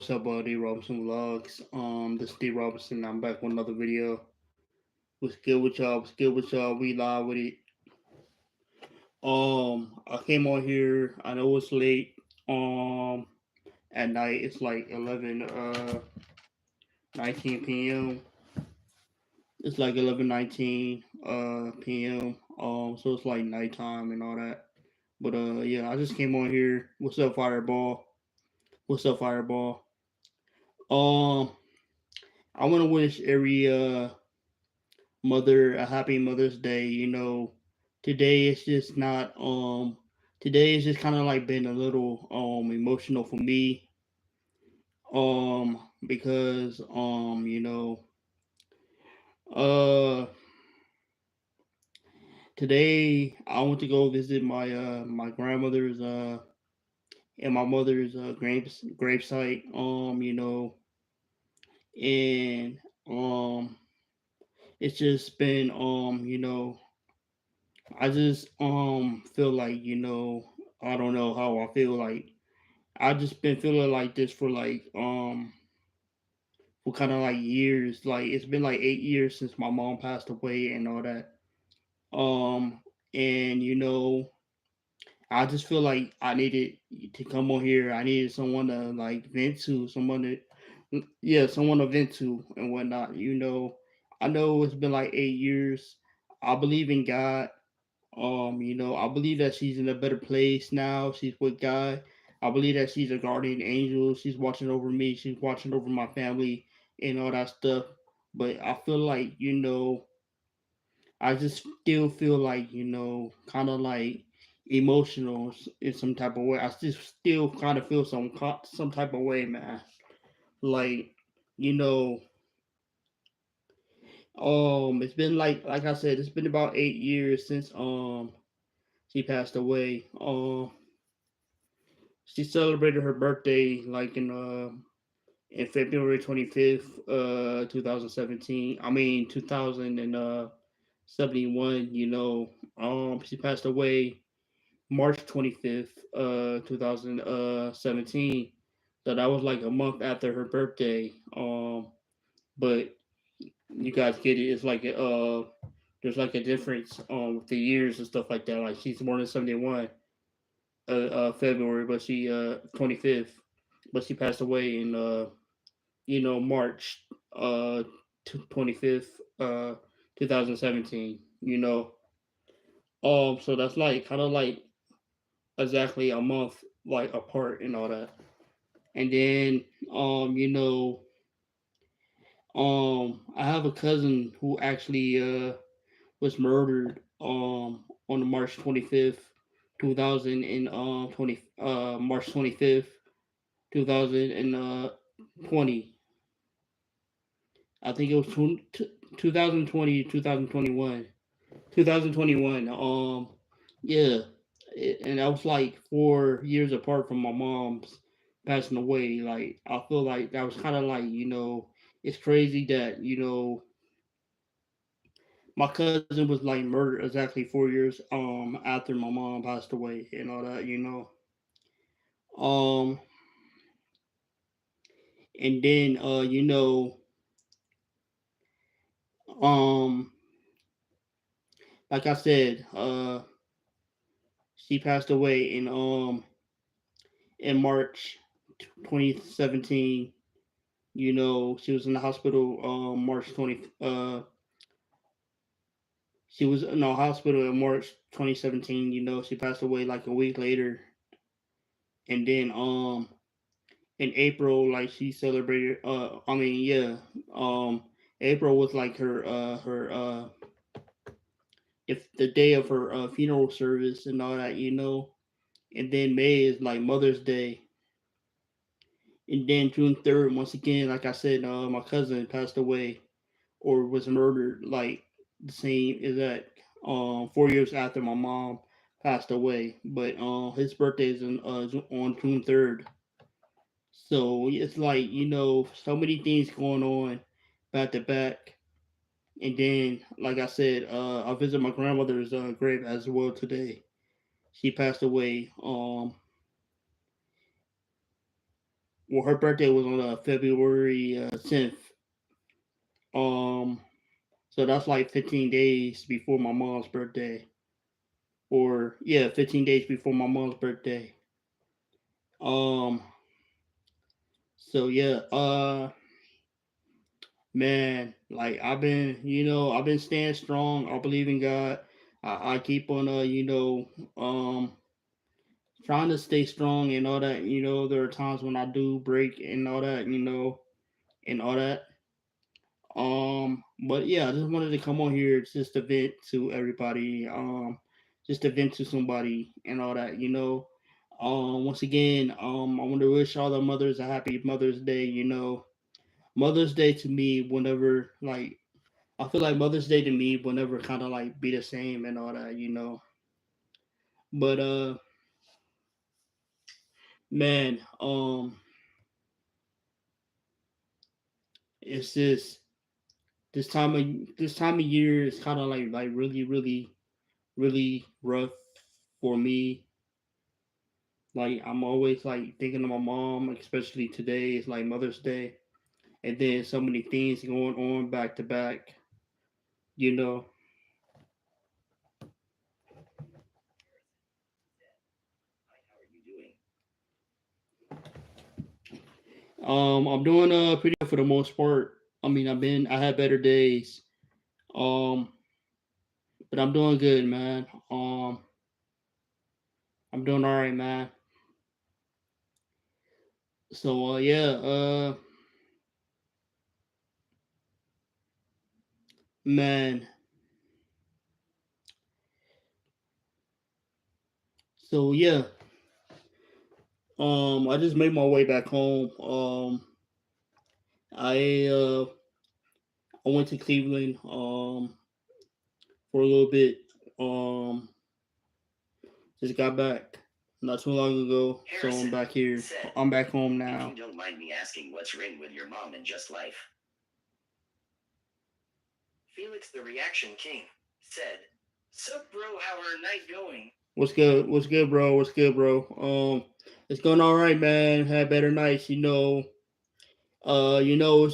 What's up, D Robinson Vlogs? This is D Robinson. I'm back with another video. What's good with y'all? What's good with y'all? We live with it. I came on here. I know it's late. Um, at night it's like 19 p.m. It's like 11:19 p.m. So it's like nighttime and all that. But yeah, I just came on here. What's up, Fireball? What's up, Fireball? Um, I want to wish every mother a happy Mother's Day. Today it's just not today is just kind of like been a little emotional for me because uh today I went to go visit my grandmother's and my mother's gravesite, and um it's just been I just feel like I don't know how I feel like I just been feeling like this for kind of like years. Like it's been like 8 years since my mom passed away and all that. Um and I just feel like I needed to come on here. I needed someone to like vent to, someone to vent to and whatnot. I know it's been like 8 years. I believe in God. I believe that she's in a better place now. She's with God. I believe that she's a guardian angel. She's watching over me. She's watching over my family and all that stuff. But I feel like, I just still feel like, kind of like emotional in some type of way. I just still kind of feel some type of way, man. Like, you know, it's been like I said, it's been about 8 years since she passed away. She celebrated her birthday like in February 25th, 2017. I mean 2071. She passed away March 25th, 2017. So that was like a month after her birthday. But you guys get it. It's like there's like a difference with the years and stuff like that. Like she's born in 71 February, but she 25th, but she passed away in March 25th, 2017. So that's like kind of like exactly a month like apart and all that. And then I have a cousin who actually was murdered on the March 25th, 2020 March 25th, 2020. I think it was 2020, 2021. 2021. Yeah. And that was like 4 years apart from my mom's passing away. Like, I feel like that was kind of like, it's crazy that, my cousin was like murdered exactly 4 years after my mom passed away and all that. Um and then um like I said, she passed away in March 2017. She was in the hospital March 20 she was in the hospital in March 2017. She passed away like a week later. And then in April, like she celebrated I mean, yeah, um April was like her if the day of her funeral service and all that. And then May is like Mother's Day. And then June 3rd, once again, like I said, my cousin passed away or was murdered like the same exact 4 years after my mom passed away. But his birthday is on June 3rd. So it's like, so many things going on back to back. And then, like I said, I visit my grandmother's grave as well today. She passed away well, her birthday was on February 10th. Um, so that's like 15 days before my mom's birthday, or yeah, 15 days before my mom's birthday. Um, so yeah, man, like I've been staying strong. I believe in God. I keep on, um, trying to stay strong and all that. There are times when I do break and all that. And all that. But yeah, I just wanted to come on here just to vent to everybody. Just to vent to somebody and all that. Once again, I want to wish all the mothers a happy Mother's Day. Mother's Day to me, whenever like I feel like Mother's Day to me will never kind of like be the same and all that. But man, it's just this time of year is kind of like really really rough for me. Like I'm always like thinking of my mom, especially today is like Mother's Day, and then so many things going on back to back. You know, I'm doing pretty good for the most part. I mean, I had better days. Um, but I'm doing good, man. I'm doing all right, man. So yeah, man. So yeah, I just made my way back home. I uh, I went to Cleveland for a little bit. Um, just got back not too long ago, so I'm Harrison back here. said, I'm back home if you now. don't mind me asking what's wrong with your mom and just life. Felix the Reaction King said, sup, bro, how are night going? What's good? What's good, bro? What's good, bro? It's going all right, man. Had better nights, it's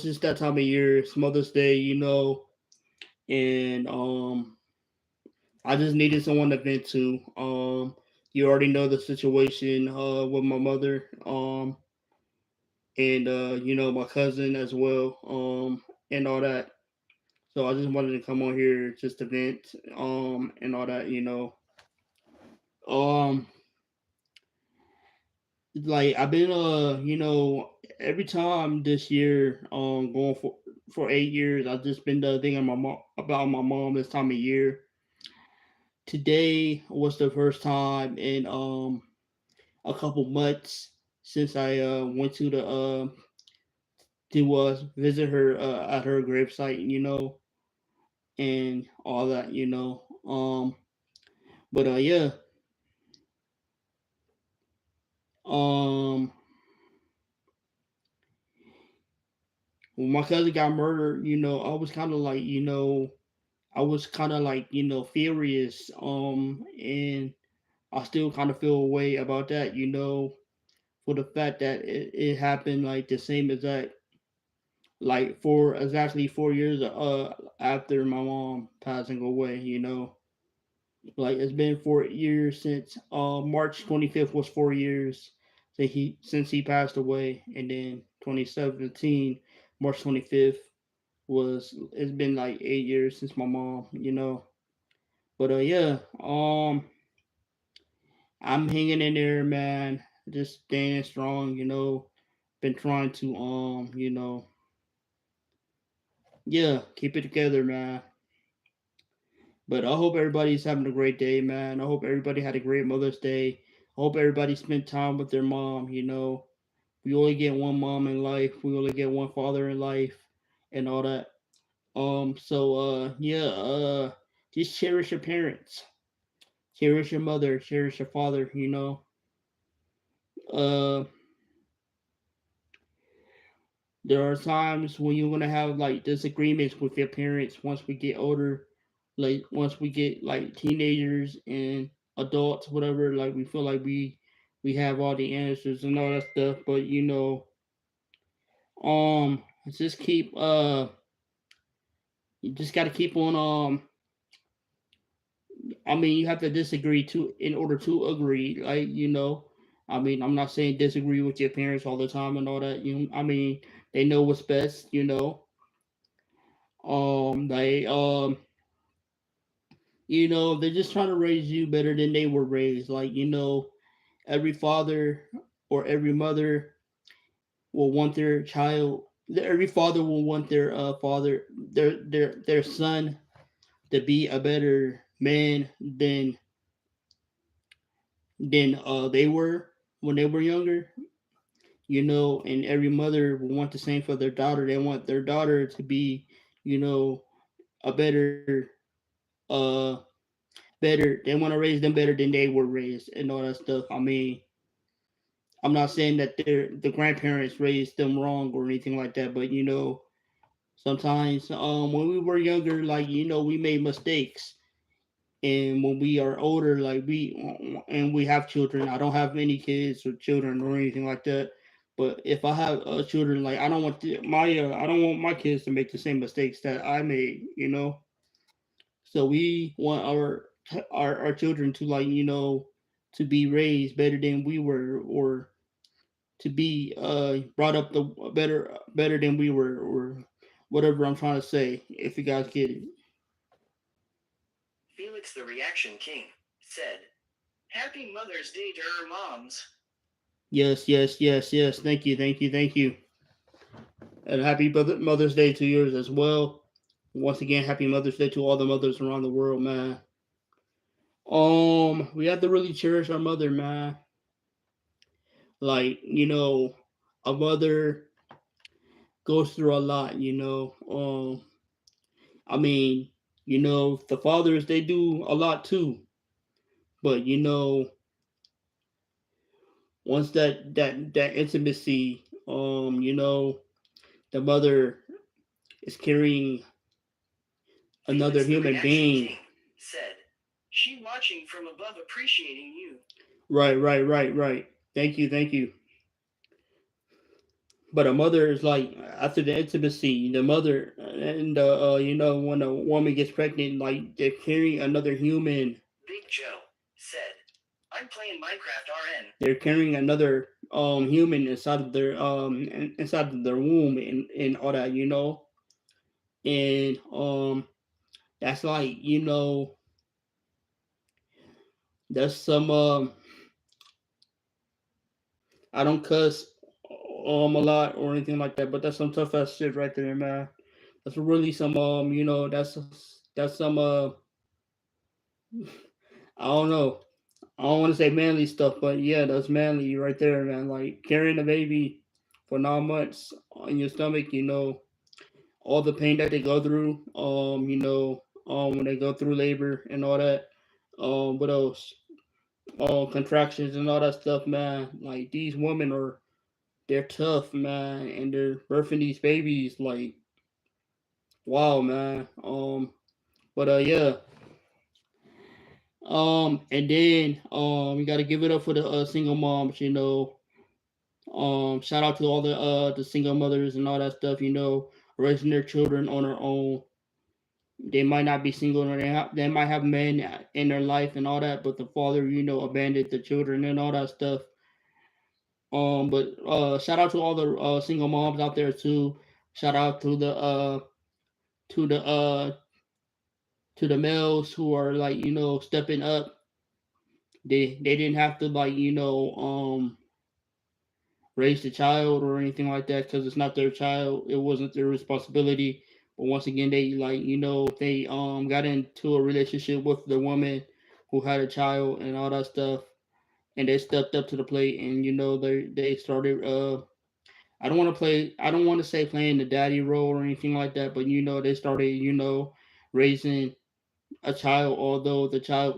just that time of year. It's Mother's Day, and I just needed someone to vent to. You already know the situation with my mother, and my cousin as well, and all that. So I just wanted to come on here just to vent, and all that. Um, like I've been, every time this year, going for 8 years, I've just been thinking about my mom this time of year. Today was the first time in a couple months since I went to visit her at her gravesite, and all that. But yeah, um, when my cousin got murdered, I was kind of like, furious, and I still kind of feel a way about that, for the fact that it happened like the same exact like for exactly 4 years after my mom passing away. Like it's been 4 years since March 25th was 4 years since he passed away, and then 2017 March 25th was it's been like 8 years since my mom. But yeah, I'm hanging in there, man. Just staying strong. Been trying to yeah, keep it together, man. But I hope everybody's having a great day, man. I hope everybody had a great Mother's Day. I hope everybody spent time with their mom. We only get one mom in life. We only get one father in life, and all that. So yeah, just cherish your parents, cherish your mother, cherish your father. Uh, there are times when you're gonna have like disagreements with your parents once we get older, like once we get like teenagers and adults, whatever. Like we feel like we have all the answers and all that stuff, but Um, just keep you just got to keep on. I mean, you have to disagree to in order to agree. Like I mean, I'm not saying disagree with your parents all the time and all that. I mean, they know what's best. They they're just trying to raise you better than they were raised. Like every father or every mother will want their child. Every father will want their their son to be a better man than they were when they were younger. And every mother will want the same for their daughter. They want their daughter to be, you know, a uh, better. They want to raise them better than they were raised and all that stuff. I mean, I'm not saying that the grandparents raised them wrong or anything like that, but sometimes when we were younger, like we made mistakes, and when we are older, like we have children. I don't have any kids or children or anything like that. But if I have children, like I don't want my kids to make the same mistakes that I made. So we want our children to to be raised better than we were, or to be brought up the better than we were, or whatever I'm trying to say. If you guys get it. Felix the Reaction King said, Happy Mother's Day to her moms. Yes, yes, yes, yes. Thank you, thank you, thank you. And happy Mother's Day to yours as well. Once again, happy Mother's Day to all the mothers around the world, man. We have to really cherish our mother, man. Like, a mother goes through a lot. I mean, the fathers, they do a lot too. But once that intimacy, the mother is carrying another Felix the human Reaction being. King said, She watching from above appreciating you. Right, right, right, right. Thank you, thank you. But a mother is like, after the intimacy, the mother and when a woman gets pregnant, like they're carrying another human. Big Joe said, I'm playing Minecraft RN. They're carrying another human inside of their womb and all that. And that's like that's some I don't cuss a lot or anything like that, but that's some tough ass shit right there, man. That's really some that's some I don't know. I don't want to say manly stuff, but yeah, that's manly right there, man. Like carrying a baby for 9 months in your stomach, all the pain that they go through, when they go through labor and all that. What else? Contractions and all that stuff, man. Like these women they're tough, man, and they're birthing these babies like wow, man. But yeah. And then you got to give it up for the single moms. Shout out to all the single mothers and all that stuff. Raising their children on their own. They might not be single, or they might have men in their life and all that, but the father, abandoned the children and all that stuff. But shout out to all the single moms out there too. Shout out to the to the males who are like stepping up. They didn't have to raise the child or anything like that, because it's not their child. It wasn't their responsibility. But once again, they they got into a relationship with the woman who had a child and all that stuff, and they stepped up to the plate, and they started I don't want to say playing the daddy role or anything like that, but they started raising a child, although the child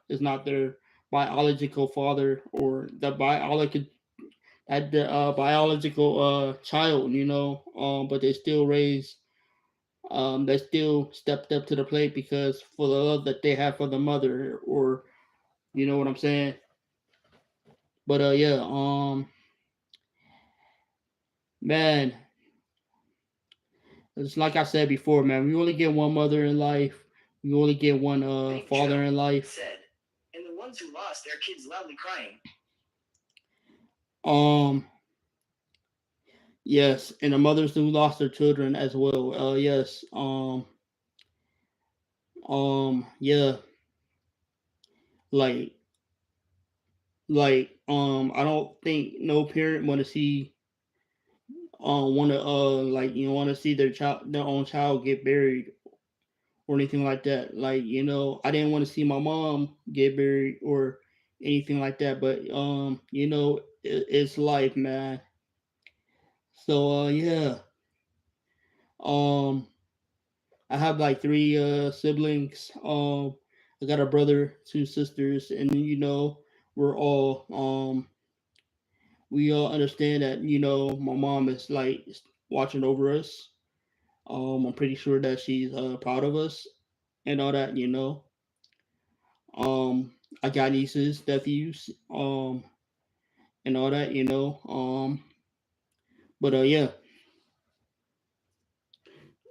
is not their biological father, or the biological child, but they still stepped up to the plate, because for the love that they have for the mother, or you know what I'm saying. But yeah, man, It's like I said before, man. We only get one mother in life. We only get one Big father Joe in life. said, and the ones who lost their kids loudly crying. Um, yes, and the mothers who lost their children as well. Yes. Yeah. Like, I don't think no parent want to see, want to, want to see their own child get buried or anything like that. Like, I didn't want to see my mom get buried or anything like that. But it's life, man. So yeah. Um, I have like three siblings. I got a brother, two sisters, and we're all we all understand that my mom is like watching over us. I'm pretty sure that she's proud of us and all that. I got nieces, nephews, and all that. But yeah.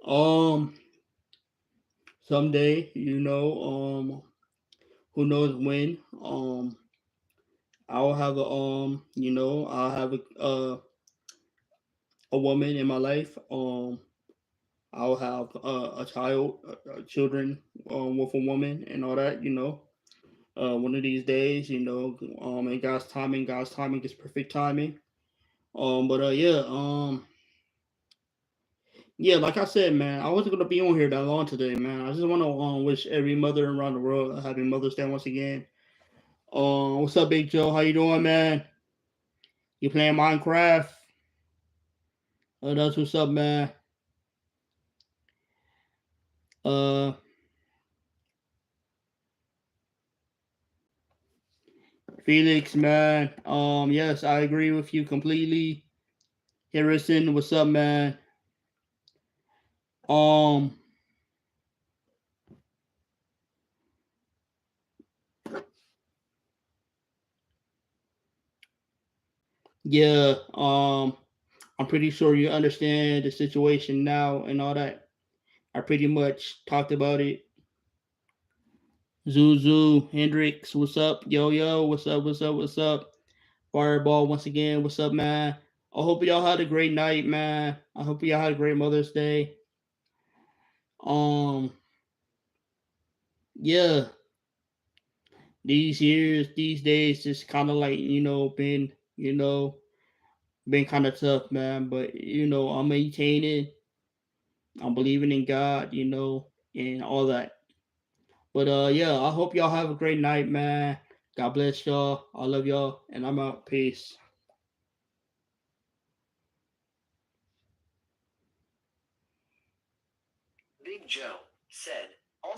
Um, Someday, who knows when? I'll have I'll have a woman in my life. I'll have a child, children, with a woman and all that. One of these days, in God's timing is perfect timing. But yeah, like I said, man, I wasn't gonna be on here that long today, man. I just want to wish every mother around the world a happy Mother's Day once again. What's up, Big Joe? How you doing, man? You playing Minecraft? That's what's up, man. Uh, Felix, man. Yes, I agree with you completely. Harrison, what's up, man? Um, yeah. I'm pretty sure you understand the situation now and all that. I pretty much talked about it. Zuzu, Hendrix, what's up? Yo, yo, what's up? What's up? What's up? Fireball, once again, what's up, man? I hope y'all had a great night, man. I hope y'all had a great Mother's Day. Um, yeah, these days, just kind of like been kind of tough, man. But I'm maintaining. I'm believing in God, and all that. But yeah, I hope y'all have a great night, man. God bless y'all. I love y'all, and I'm out. Peace. Big Joe said, all